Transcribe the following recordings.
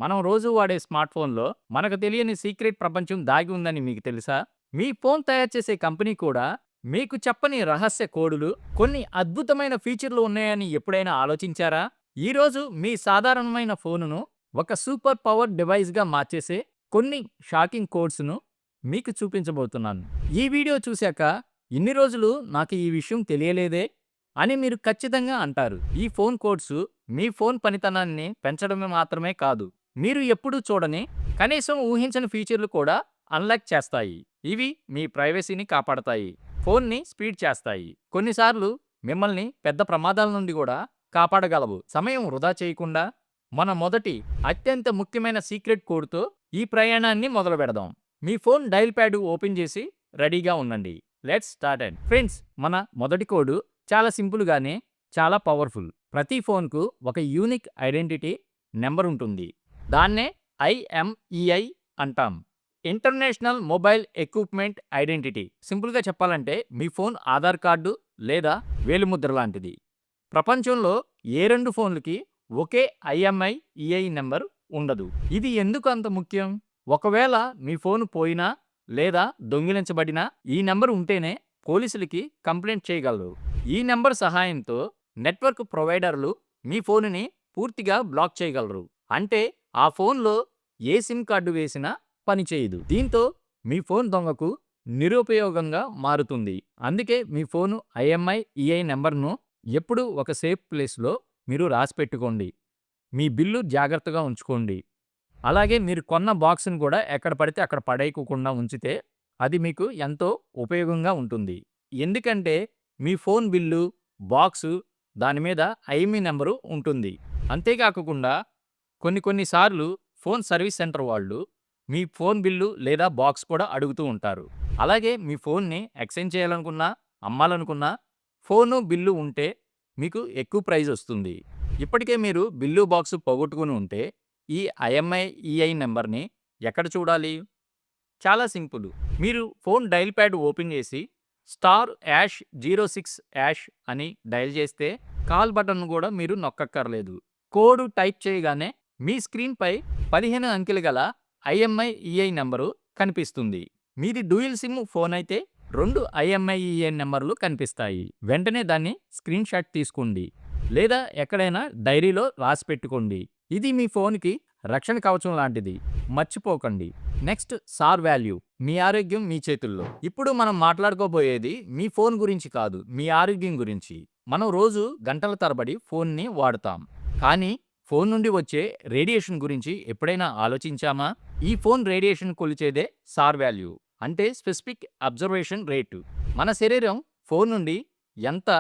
మనం రోజు వాడే స్మార్ట్ ఫోన్లో మనకు తెలియని సీక్రెట్ ప్రపంచం దాగి ఉందని మీకు తెలుసా? మీ ఫోన్ తయారు చేసే కంపెనీ కూడా మీకు చెప్పని రహస్య కోడులు, కొన్ని అద్భుతమైన ఫీచర్లు ఉన్నాయని ఎప్పుడైనా ఆలోచించారా? ఈరోజు మీ సాధారణమైన ఫోనును ఒక సూపర్ పవర్ డివైస్గా మార్చేసే కొన్ని షాకింగ్ కోడ్స్ను మీకు చూపించబోతున్నాను. ఈ వీడియో చూశాక ఇన్ని రోజులు నాకు ఈ విషయం తెలియలేదే అని మీరు ఖచ్చితంగా అంటారు. ఈ ఫోన్ కోడ్స్ మీ ఫోన్ పనితనాన్ని పెంచడమే మాత్రమే కాదు, మీరు ఎప్పుడూ చూడని, కనీసం ఊహించని ఫీచర్లు కూడా అన్లాక్ చేస్తాయి. ఇవి మీ ప్రైవసీని కాపాడతాయి, ఫోన్ని స్పీడ్ చేస్తాయి, కొన్నిసార్లు మిమ్మల్ని పెద్ద ప్రమాదాల నుండి కూడా కాపాడగలవు. సమయం వృధా చేయకుండా మన మొదటి అత్యంత ముఖ్యమైన సీక్రెట్ కోడ్తో ఈ ప్రయాణాన్ని మొదలు పెడదాం. మీ ఫోన్ డైల్ ప్యాడ్ ఓపెన్ చేసి రెడీగా ఉండండి. Let's start. ఫ్రెండ్స్, మన మొదటి కోడ్ చాలా సింపుల్గానే చాలా పవర్ఫుల్. ప్రతి ఫోన్కు ఒక యూనిక్ ఐడెంటిటీ నెంబర్ ఉంటుంది. దాన్నే IMEI అంటాం. International mobile equipment identity. సింపుల్గా చెప్పాలంటే మీ ఫోన్ ఆధార్ కార్డు లేదా వేలిముద్ర లాంటిది. ప్రపంచంలో ఏ రెండు ఫోన్లకి ఒకే IMEI నెంబర్ ఉండదు. ఇది ఎందుకు అంత ముఖ్యం? ఒకవేళ మీ ఫోన్ పోయినా లేదా దొంగిలించబడినా ఈ నెంబర్ ఉంటేనే పోలీసులకి కంప్లైంట్ చేయగలరు. ఈ నెంబర్ సహాయంతో నెట్వర్క్ ప్రొవైడర్లు మీ ఫోనుని పూర్తిగా బ్లాక్ చేయగలరు. అంటే ఆ ఫోన్లో ఏ సిమ్ కార్డు వేసినా పనిచేయదు. దీంతో మీ ఫోన్ దొంగకు నిరుపయోగంగా మారుతుంది. అందుకే మీ ఫోను IMEI నెంబర్ను ఎప్పుడూ ఒక సేఫ్ ప్లేస్లో మీరు రాసిపెట్టుకోండి. మీ బిల్లు జాగ్రత్తగా ఉంచుకోండి. అలాగే మీరు కొన్న బాక్స్ను కూడా ఎక్కడ పడితే అక్కడ పడేయకుండా ఉంచితే అది మీకు ఎంతో ఉపయోగంగా ఉంటుంది. ఎందుకంటే మీ ఫోన్ బిల్లు, బాక్సు, దాని మీద IMEI నెంబరు ఉంటుంది. అంతేకాకుండా కొన్నిసార్లు ఫోన్ సర్వీస్ సెంటర్ వాళ్ళు మీ ఫోన్ బిల్లు లేదా బాక్స్ కూడా అడుగుతూ ఉంటారు. అలాగే మీ ఫోన్ని ఎక్స్చేంజ్ చేయాలనుకున్నా, అమ్మాలనుకున్నా ఫోను బిల్లు ఉంటే మీకు ఎక్కువ ప్రైజ్ వస్తుంది. ఇప్పటికే మీరు బిల్లు బాక్సు పోగొట్టుకుని ఉంటే ఈ IMEI నెంబర్ని ఎక్కడ చూడాలి? చాలా సింపుల్. మీరు ఫోన్ డైల్ ప్యాడ్ ఓపెన్ చేసి *#06# అని డయల్ చేస్తే కాల్ బటన్ను కూడా మీరు నొక్కక్కర్లేదు. కోడ్ టైప్ చేయగానే మీ స్క్రీన్పై 15 అంకెలు గల IMEI నెంబరు కనిపిస్తుంది. మీది డ్యూయల్ సిమ్ ఫోన్ అయితే 2 IMEI నెంబర్లు కనిపిస్తాయి. వెంటనే దాన్ని స్క్రీన్ షాట్ తీసుకోండి లేదా ఎక్కడైనా డైరీలో రాసి పెట్టుకోండి. ఇది మీ ఫోన్కి రక్షణ కవచం లాంటిది. మర్చిపోకండి. Next, SAR value. మీ ఆరోగ్యం మీ చేతుల్లో. ఇప్పుడు మనం మాట్లాడుకోబోయేది మీ ఫోన్ గురించి కాదు, మీ ఆరోగ్యం గురించి. మనం రోజు గంటల తరబడి ఫోన్ని వాడుతాం, కానీ ఫోన్ నుండి వచ్చే రేడియేషన్ గురించి ఎప్పుడైనా ఆలోచించామా? ఈ ఫోన్ రేడియేషన్ కొలిచేదే SAR వాల్యూ, అంటే స్పెసిఫిక్ అబ్జర్వేషన్ రేటు. మన శరీరం ఫోన్ నుండి ఎంత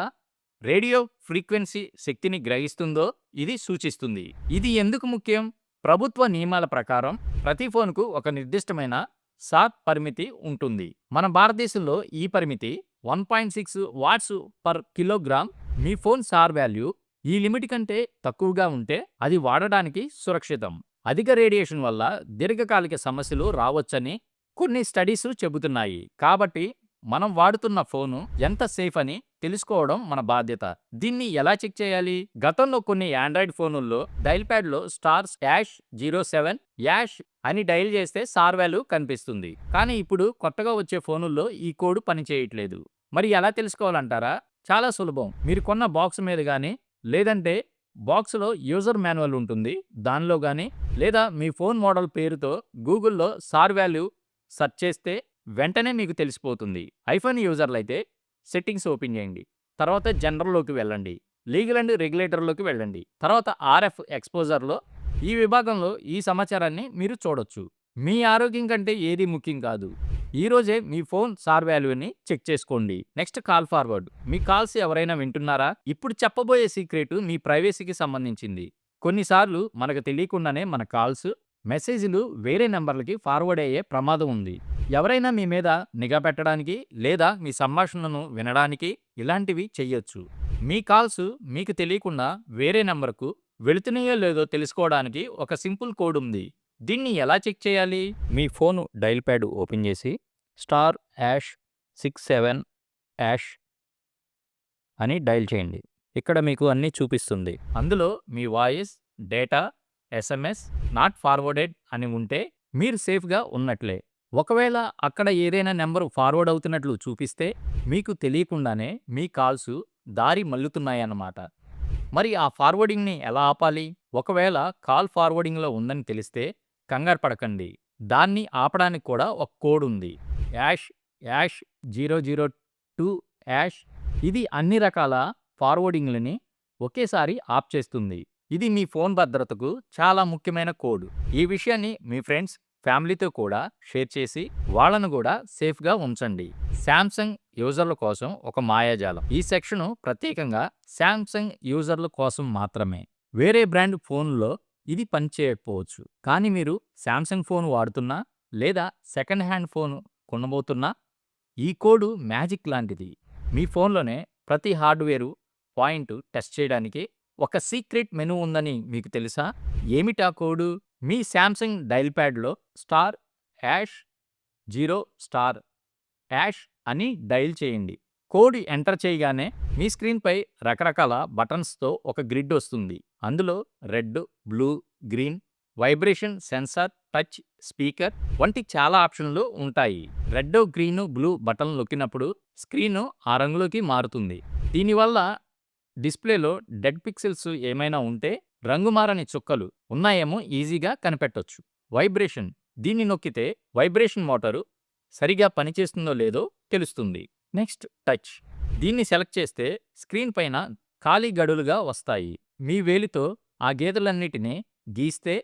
రేడియో ఫ్రీక్వెన్సీ శక్తిని గ్రహిస్తుందో ఇది సూచిస్తుంది. ఇది ఎందుకు ముఖ్యం? ప్రభుత్వ నియమాల ప్రకారం ప్రతి ఫోన్కు ఒక నిర్దిష్టమైన SAR పరిమితి ఉంటుంది. మన భారతదేశంలో ఈ పరిమితి 1.6 వాట్స్ పర్ కిలోగ్రామ్. మీ ఫోన్ SAR వాల్యూ ఈ లిమిట్ కంటే తక్కువగా ఉంటే అది వాడడానికి సురక్షితం. అధిక రేడియేషన్ వల్ల దీర్ఘకాలిక సమస్యలు రావచ్చని కొన్ని స్టడీస్ చెబుతున్నాయి. కాబట్టి మనం వాడుతున్న ఫోను ఎంత సేఫ్ అని తెలుసుకోవడం మన బాధ్యత. దీన్ని ఎలా చెక్ చేయాలి? గతంలో కొన్ని ఆండ్రాయిడ్ ఫోనుల్లో డైల్ ప్యాడ్లో *#07# అని డైల్ చేస్తే SAR వాల్యూ కనిపిస్తుంది. కానీ ఇప్పుడు కొత్తగా వచ్చే ఫోనుల్లో ఈ కోడ్ పనిచేయట్లేదు. మరి ఎలా తెలుసుకోవాలంటారా? చాలా సులభం. మీరు కొన్న బాక్స్ మీద కానీ, లేదంటే బాక్స్లో యూజర్ మాన్యువల్ ఉంటుంది, దానిలో కానీ, లేదా మీ ఫోన్ మోడల్ పేరుతో గూగుల్లో SAR వాల్యూ సెర్చ్ చేస్తే వెంటనే మీకు తెలిసిపోతుంది. ఐఫోన్ యూజర్లు అయితే సెట్టింగ్స్ ఓపెన్ చేయండి, తర్వాత జనరల్లోకి వెళ్ళండి, లీగల్ అండ్ రెగ్యులేటర్లోకి వెళ్ళండి, తర్వాత RF ఎక్స్పోజర్లో ఈ విభాగంలో ఈ సమాచారాన్ని మీరు చూడొచ్చు. మీ ఆరోగ్యం కంటే ఏది ముఖ్యం కాదు. ఈరోజే మీ ఫోన్ SAR వాల్యూని చెక్ చేసుకోండి. Next, call forward. మీ కాల్స్ ఎవరైనా వింటున్నారా? ఇప్పుడు చెప్పబోయే సీక్రెట్ మీ ప్రైవసీకి సంబంధించింది. కొన్నిసార్లు మనకు తెలియకుండానే మన కాల్స్, మెసేజ్లు వేరే నెంబర్లకి ఫార్వర్డ్ అయ్యే ప్రమాదం ఉంది. ఎవరైనా మీ మీద నిఘా పెట్టడానికి లేదా మీ సంభాషణలను వినడానికి ఇలాంటివి చెయ్యొచ్చు. మీ కాల్స్ మీకు తెలియకుండా వేరే నెంబర్కు వెళుతున్నాయో లేదో తెలుసుకోవడానికి ఒక సింపుల్ కోడ్ ఉంది. దీన్ని ఎలా చెక్ చేయాలి? మీ ఫోను డైల్ ప్యాడ్ ఓపెన్ చేసి *#67# అని డైల్ చేయండి. ఇక్కడ మీకు అన్నీ చూపిస్తుంది. అందులో మీ voice, data, SMS not forwarded అని ఉంటే మీరు సేఫ్గా ఉన్నట్లే. ఒకవేళ అక్కడ ఏదైనా నెంబర్ ఫార్వర్డ్ అవుతున్నట్లు చూపిస్తే మీకు తెలియకుండానే మీ కాల్స్ దారి మళ్లుతున్నాయన్నమాట. మరి ఆ ఫార్వర్డింగ్ని ఎలా ఆపాలి? ఒకవేళ కాల్ ఫార్వర్డింగ్లో ఉందని తెలిస్తే కంగారు పడకండి. దాన్ని ఆపడానికి కూడా ఒక కోడ్ ఉంది. Hash hash 002 hash. ఇది అన్ని రకాల ఫార్వర్డింగ్లని ఒకేసారి ఆప్ చేస్తుంది. ఇది మీ ఫోన్ భద్రతకు చాలా ముఖ్యమైన కోడ్. ఈ విషయాన్ని మీ ఫ్రెండ్స్, ఫ్యామిలీతో కూడా షేర్ చేసి వాళ్ళను కూడా సేఫ్గా ఉంచండి. శాంసంగ్ యూజర్ల కోసం ఒక మాయాజాలం. ఈ సెక్షను ప్రత్యేకంగా శాంసంగ్ యూజర్ల కోసం మాత్రమే. వేరే బ్రాండ్ ఫోన్లో ఇది పనిచేయకపోవచ్చు. కానీ మీరు శాంసంగ్ ఫోన్ వాడుతున్నా లేదా సెకండ్ హ్యాండ్ ఫోన్ కొనబోతున్నా ఈ కోడ్ మ్యాజిక్ లాంటిది. మీ ఫోన్లోనే ప్రతి హార్డ్వేర్ పాయింట్ టెస్ట్ చేయడానికి ఒక సీక్రెట్ మెనూ ఉందని మీకు తెలుసా? ఏమిటా కోడ్? మీ శాంసంగ్ డైల్ ప్యాడ్లో *#0* అని డైల్ చేయండి. కోడ్ ఎంటర్ చేయగానే మీ స్క్రీన్పై రకరకాల బటన్స్తో ఒక గ్రిడ్ వస్తుంది. అందులో red, blue, green, vibration sensor, touch, speaker వంటి చాలా ఆప్షన్లు ఉంటాయి. రెడ్, గ్రీన్, బ్లూ బటన్ నొక్కినప్పుడు స్క్రీన్ ఆ రంగులోకి మారుతుంది. దీనివల్ల డిస్ప్లేలో డెడ్ పిక్సెల్స్ ఏమైనా ఉంటే రంగుమారని చుక్కలు ఉన్నాయేమో ఈజీగా కనిపెట్టొచ్చు. వైబ్రేషన్. దీన్ని నొక్కితే వైబ్రేషన్ మోటారు సరిగా పనిచేస్తుందో లేదో తెలుస్తుంది. Next touch. దీన్ని సెలెక్ట్ చేస్తే స్క్రీన్ పైన ఖాళీ గడులుగా వస్తాయి. మీ వేలితో ఆ గీతలన్నిటినీ గీస్తే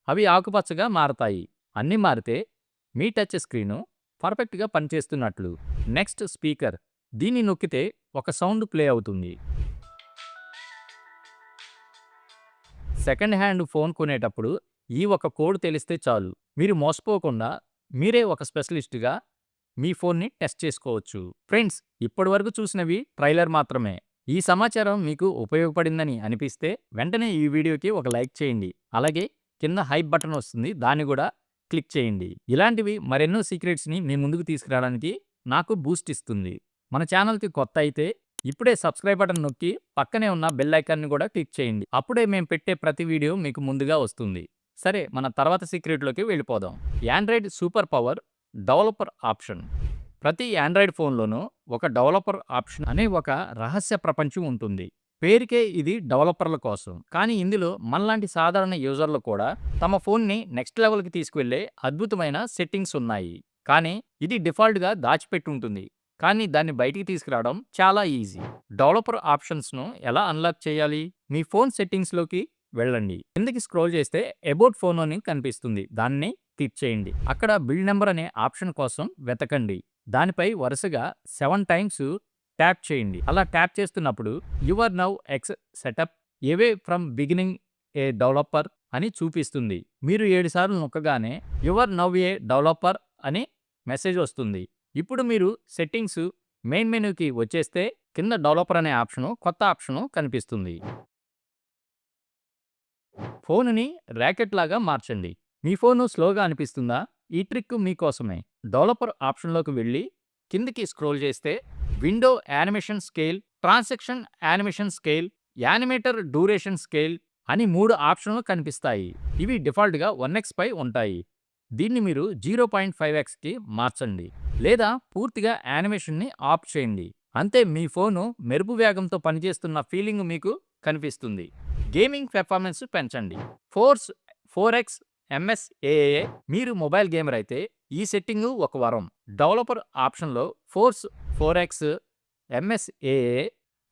అవి ఆకుపచ్చగా మారతాయి. అన్నీ మారితే మీ టచ్ స్క్రీను పర్ఫెక్ట్గా పనిచేస్తున్నట్లు. Next speaker. దీన్ని నొక్కితే ఒక సౌండ్ ప్లే అవుతుంది. సెకండ్ హ్యాండ్ ఫోన్ కొనేటప్పుడు ఈ ఒక కోడ్ తెలిస్తే చాలు. మీరు మోసపోకుండా మీరే ఒక స్పెషలిస్ట్గా మీ ఫోన్ని టెస్ట్ చేసుకోవచ్చు. ఫ్రెండ్స్, ఇప్పటివరకు చూసినవి ట్రైలర్ మాత్రమే. ఈ సమాచారం మీకు ఉపయోగపడిందని అనిపిస్తే వెంటనే ఈ వీడియోకి ఒక లైక్ చేయండి. అలాగే కింద హైప్ బటన్ వస్తుంది, దాన్ని కూడా క్లిక్ చేయండి. ఇలాంటివి మరెన్నో సీక్రెట్స్ని మీ ముందుకు తీసుకురావడానికి నాకు బూస్ట్ ఇస్తుంది. మన ఛానల్కి కొత్త అయితే ఇప్పుడే సబ్స్క్రైబ్ బటన్ నొక్కి పక్కనే ఉన్న బెల్ ఐకాన్ని కూడా క్లిక్ చేయండి. అప్పుడే మేము పెట్టే ప్రతి వీడియో మీకు ముందుగా వస్తుంది. సరే, మన తర్వాత సీక్రెట్లోకి వెళ్ళిపోదాం. Android super power developer option. ప్రతి ఆండ్రాయిడ్ ఫోన్లోనూ ఒక డెవలపర్ ఆప్షన్ అనే ఒక రహస్య ప్రపంచం ఉంటుంది. పేరుకే ఇది డెవలపర్ల కోసం. కానీ ఇందులో మనలాంటి సాధారణ యూజర్లు కూడా తమ ఫోన్ని నెక్స్ట్ లెవెల్కి తీసుకువెళ్లే అద్భుతమైన సెట్టింగ్స్ ఉన్నాయి. కానీ ఇది డిఫాల్ట్గా దాచిపెట్టి ఉంటుంది. కానీ దాన్ని బయటికి తీసుకురావడం చాలా ఈజీ. డెవలపర్ ఆప్షన్స్ను ఎలా అన్లాక్ చేయాలి? మీ ఫోన్ సెట్టింగ్స్లోకి వెళ్ళండి. కిందకి స్క్రోల్ చేస్తే అబౌట్ ఫోన్ అని కనిపిస్తుంది. దాన్ని క్లిక్ చేయండి. అక్కడ బిల్డ్ నెంబర్ అనే ఆప్షన్ కోసం వెతకండి. దానిపై వరుసగా 7 టైమ్స్ ట్యాప్ చేయండి. అలా ట్యాప్ చేస్తున్నప్పుడు your now X setup away from beginning A developer అని చూపిస్తుంది. మీరు 7 సార్లు నొక్కగానే యువర్ నౌ ఏ డెవలపర్ అని మెసేజ్ వస్తుంది. ఇప్పుడు మీరు సెట్టింగ్స్ మెయిన్ మెనూకి వచ్చేస్తే కింద డెవలపర్ అనే ఆప్షను, కొత్త ఆప్షను కనిపిస్తుంది. ఫోన్ని ర్యాకెట్ లాగా మార్చండి. మీ ఫోను స్లోగా అనిపిస్తుందా? ఈ ట్రిక్ మీకోసమే. డెవలపర్ ఆప్షన్లోకి వెళ్ళి కిందికి స్క్రోల్ చేస్తే window animation scale, transaction animation scale, animator duration scale అని 3 ఆప్షన్లు కనిపిస్తాయి. ఇవి డిఫాల్ట్గా 1x పై ఉంటాయి. దీన్ని మీరు 0.5xకి మార్చండి లేదా పూర్తిగా యానిమేషన్ని ఆఫ్ చేయండి. అంతే, మీ ఫోను మెరుపు వేగంతో పనిచేస్తున్న ఫీలింగ్ మీకు కనిపిస్తుంది. గేమింగ్ పెర్ఫార్మెన్స్ పెంచండి. Force 4x MSAA. మీరు మొబైల్ గేమర్ అయితే ఈ సెట్టింగ్ ఒక వరం. డెవలపర్ ఆప్షన్లో ఫోర్స్ 4x MSAA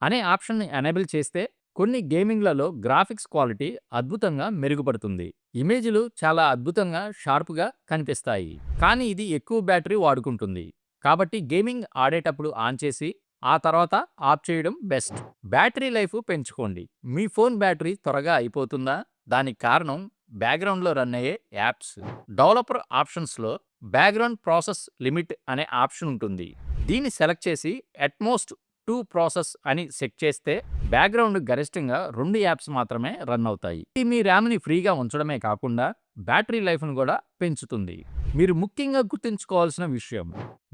అనే ఆప్షన్ని ఎనేబుల్ చేస్తే కొన్ని గేమింగ్లలో గ్రాఫిక్స్ క్వాలిటీ అద్భుతంగా మెరుగుపడుతుంది. ఇమేజ్లు చాలా అద్భుతంగా షార్ప్గా కనిపిస్తాయి. కానీ ఇది ఎక్కువ బ్యాటరీ వాడుకుంటుంది. కాబట్టి గేమింగ్ ఆడేటప్పుడు ఆన్ చేసి ఆ తర్వాత ఆఫ్ చేయడం బెస్ట్. బ్యాటరీ లైఫ్ పెంచుకోండి. మీ ఫోన్ బ్యాటరీ త్వరగా అయిపోతుందా? దానికి కారణం బ్యాక్గ్రౌండ్లో రన్ అయ్యే యాప్స్. డెవలపర్ ఆప్షన్స్లో బ్యాక్గ్రౌండ్ ప్రాసెస్ లిమిట్ అనే ఆప్షన్ ఉంటుంది. దీన్ని సెలెక్ట్ చేసి అట్మోస్ట్ 2 ప్రాసెస్ అని సెట్ చేస్తే బ్యాక్గ్రౌండ్ గరిష్టంగా 2 యాప్స్ మాత్రమే రన్ అవుతాయి. ఇది మీ ర్యామ్ని ఫ్రీగా ఉంచడమే కాకుండా బ్యాటరీ లైఫ్ను కూడా పెంచుతుంది. మీరు ముఖ్యంగా గుర్తుంచుకోవాల్సిన విషయం,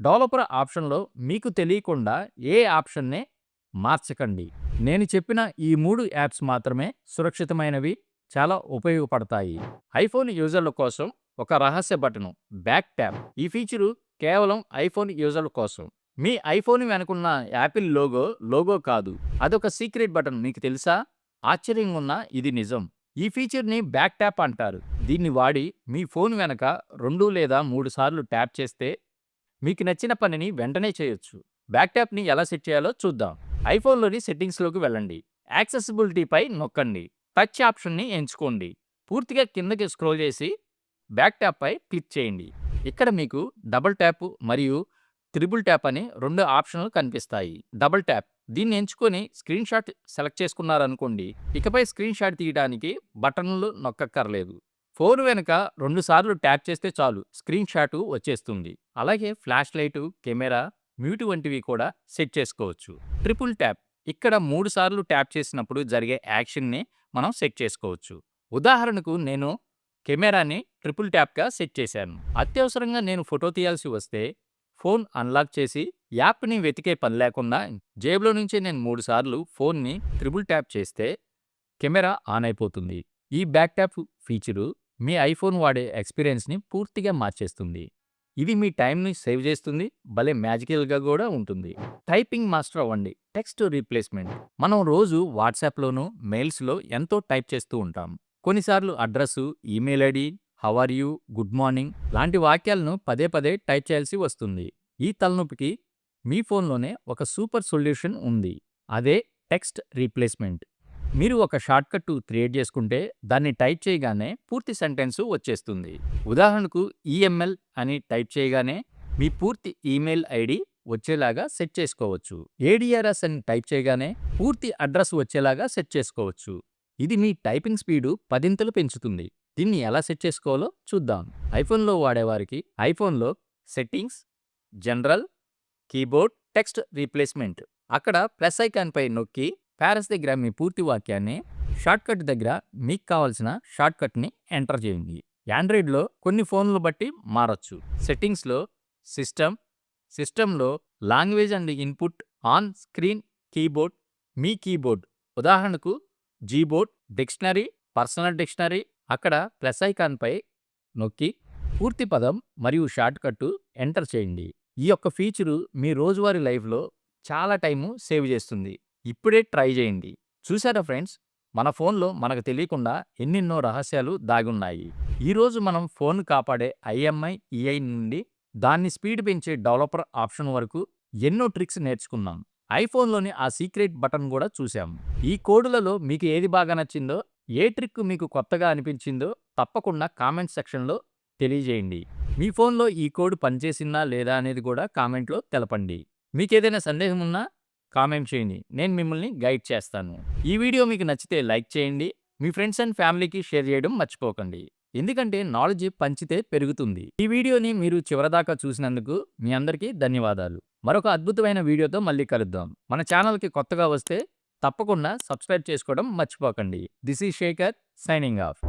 డెవలపర్ ఆప్షన్లో మీకు తెలియకుండా ఏ ఆప్షన్నే మార్చకండి. నేను చెప్పిన ఈ 3 యాప్స్ మాత్రమే సురక్షితమైనవి. చాలా ఉపయోగపడతాయి. ఐఫోన్ యూజర్ల కోసం ఒక రహస్య బటను బ్యాక్ ట్యాప్. ఈ ఫీచరు కేవలం ఐఫోన్ యూజర్ల కోసం. మీ ఐఫోన్ వెనుకున్న యాపిల్ లోగో కాదు. అదొక సీక్రెట్ బటన్, మీకు తెలుసా? ఆశ్చర్యంగా ఉన్నా ఇది నిజం. ఈ ఫీచర్ని బ్యాక్ ట్యాప్ అంటారు. దీన్ని వాడి మీ ఫోన్ వెనక 2 లేదా 3 సార్లు ట్యాప్ చేస్తే మీకు నచ్చిన పనిని వెంటనే చేయొచ్చు. బ్యాక్ ట్యాప్ని ఎలా సెట్ చేయాలో చూద్దాం. ఐఫోన్లోని సెట్టింగ్స్లోకి వెళ్ళండి. యాక్సెసిబిలిటీపై నొక్కండి. టచ్ ఆప్షన్ని ఎంచుకోండి. పూర్తిగా కిందకి స్క్రోల్ చేసి బ్యాక్ ట్యాప్పై క్లిక్ చేయండి. ఇక్కడ మీకు డబుల్ ట్యాప్ మరియు త్రిబుల్ ట్యాప్ అని 2 ఆప్షన్లు కనిపిస్తాయి. డబుల్ ట్యాప్ దీన్ని ఎంచుకొని స్క్రీన్ షాట్ సెలెక్ట్ చేసుకున్నారనుకోండి. ఇకపై స్క్రీన్ షాట్ తీయడానికి బటన్లు నొక్కక్కర్లేదు. ఫోన్ వెనుక 2 సార్లు ట్యాప్ చేస్తే చాలు, స్క్రీన్ షాట్ వచ్చేస్తుంది. అలాగే ఫ్లాష్ లైటు, కెమెరా, మ్యూట్ వంటివి కూడా సెట్ చేసుకోవచ్చు. ట్రిపుల్ ట్యాప్ ఇక్కడ 3 సార్లు ట్యాప్ చేసినప్పుడు జరిగే యాక్షన్ని మనం సెట్ చేసుకోవచ్చు. ఉదాహరణకు నేను కెమెరాని ట్రిపుల్ ట్యాప్గా సెట్ చేశాను. అత్యవసరంగా నేను ఫోటో తీయాల్సి వస్తే ఫోన్ అన్లాక్ చేసి యాప్ని వెతికే పని లేకుండా జేబులో నుంచి నేను 3 సార్లు ఫోన్ని ట్రిపుల్ ట్యాప్ చేస్తే కెమెరా ఆన్ అయిపోతుంది. ఈ బ్యాక్ ట్యాప్ ఫీచరు మీ ఐఫోన్ వాడే ఎక్స్పీరియన్స్ని పూర్తిగా మార్చేస్తుంది. ఇది మీ టైంని సేవ్ చేస్తుంది, భలే మ్యాజికల్గా కూడా ఉంటుంది. టైపింగ్ మాస్టర్ అవ్వండి. Text replacement. మనం రోజు వాట్సాప్లోను, మెయిల్స్లో ఎంతో టైప్ చేస్తూ ఉంటాం. కొన్నిసార్లు address, email ID, how are you, good morning లాంటి వాక్యాలను పదే పదే టైప్ చేయాల్సి వస్తుంది. ఈ తలనొప్పికి మీ ఫోన్లోనే ఒక సూపర్ సొల్యూషన్ ఉంది. అదే టెక్స్ట్ రీప్లేస్మెంట్. మీరు ఒక షార్ట్కట్ క్రియేట్ చేసుకుంటే దాన్ని టైప్ చేయగానే పూర్తి సెంటెన్స్ వచ్చేస్తుంది. ఉదాహరణకు ఈఎంఎల్ అని టైప్ చేయగానే మీ పూర్తి ఈమెయిల్ ఐడి వచ్చేలాగా సెట్ చేసుకోవచ్చు. ఏడిఆర్ఎస్ అని టైప్ చేయగానే పూర్తి అడ్రస్ వచ్చేలాగా సెట్ చేసుకోవచ్చు. ఇది మీ టైపింగ్ స్పీడు 10 పెంచుతుంది. దీన్ని ఎలా సెట్ చేసుకోవాలో చూద్దాం. ఐఫోన్లో వాడేవారికి ఐఫోన్లో settings, general, keyboard, text replacement. అక్కడ ప్లస్ ఐకాన్పై నొక్కి ప్యారస్ దగ్గర మీ పూర్తి వాక్యాన్ని, షార్ట్కట్ దగ్గర మీకు కావాల్సిన షార్ట్కట్ని ఎంటర్ చేయండి. ఆండ్రాయిడ్లో కొన్ని ఫోన్లు బట్టి మారచ్చు. సెట్టింగ్స్లో సిస్టంలో language and input, on screen keyboard, me keyboard. ఉదాహరణకు జీబోర్డ్, డిక్షనరీ, పర్సనల్ డిక్షనరీ. అక్కడ ప్లస్ ఐకాన్పై నొక్కి పూర్తి పదం మరియు షార్ట్కట్ ఎంటర్ చేయండి. ఈ యొక్క ఫీచరు మీ రోజువారీ లైఫ్లో చాలా టైము సేవ్ చేస్తుంది. ఇప్పుడే ట్రై చేయండి. చూసారా ఫ్రెండ్స్, మన ఫోన్లో మనకు తెలియకుండా ఎన్నెన్నో రహస్యాలు దాగున్నాయి. ఈరోజు మనం ఫోన్ కాపాడే ఐఎంఐ ఈఐ నుండి దాన్ని స్పీడ్ పెంచే డెవలపర్ ఆప్షన్ వరకు ఎన్నో ట్రిక్స్ నేర్చుకున్నాం. ఐఫోన్లోని ఆ సీక్రెట్ బటన్ కూడా చూసాం. ఈ కోడులలో మీకు ఏది బాగా నచ్చిందో, ఏ ట్రిక్ మీకు కొత్తగా అనిపించిందో తప్పకుండా కామెంట్ సెక్షన్లో తెలియజేయండి. మీ ఫోన్లో ఈ కోడ్ పనిచేసిందా లేదా అనేది కూడా కామెంట్లో తెలపండి. మీకేదైనా సందేహం ఉన్నా కామెంట్ చేయండి, నేను మిమ్మల్ని గైడ్ చేస్తాను. ఈ వీడియో మీకు నచ్చితే లైక్ చేయండి. మీ ఫ్రెండ్స్ అండ్ ఫ్యామిలీకి షేర్ చేయడం మర్చిపోకండి. ఎందుకంటే నాలెడ్జ్ పంచితే పెరుగుతుంది. ఈ వీడియోని మీరు చివరిదాకా చూసినందుకు మీ అందరికీ ధన్యవాదాలు. మరొక అద్భుతమైన వీడియోతో మళ్ళీ కలుద్దాం. మన ఛానల్కి కొత్తగా వస్తే తప్పకుండా సబ్స్క్రైబ్ చేసుకోవడం మర్చిపోకండి. This is Shekhar signing of.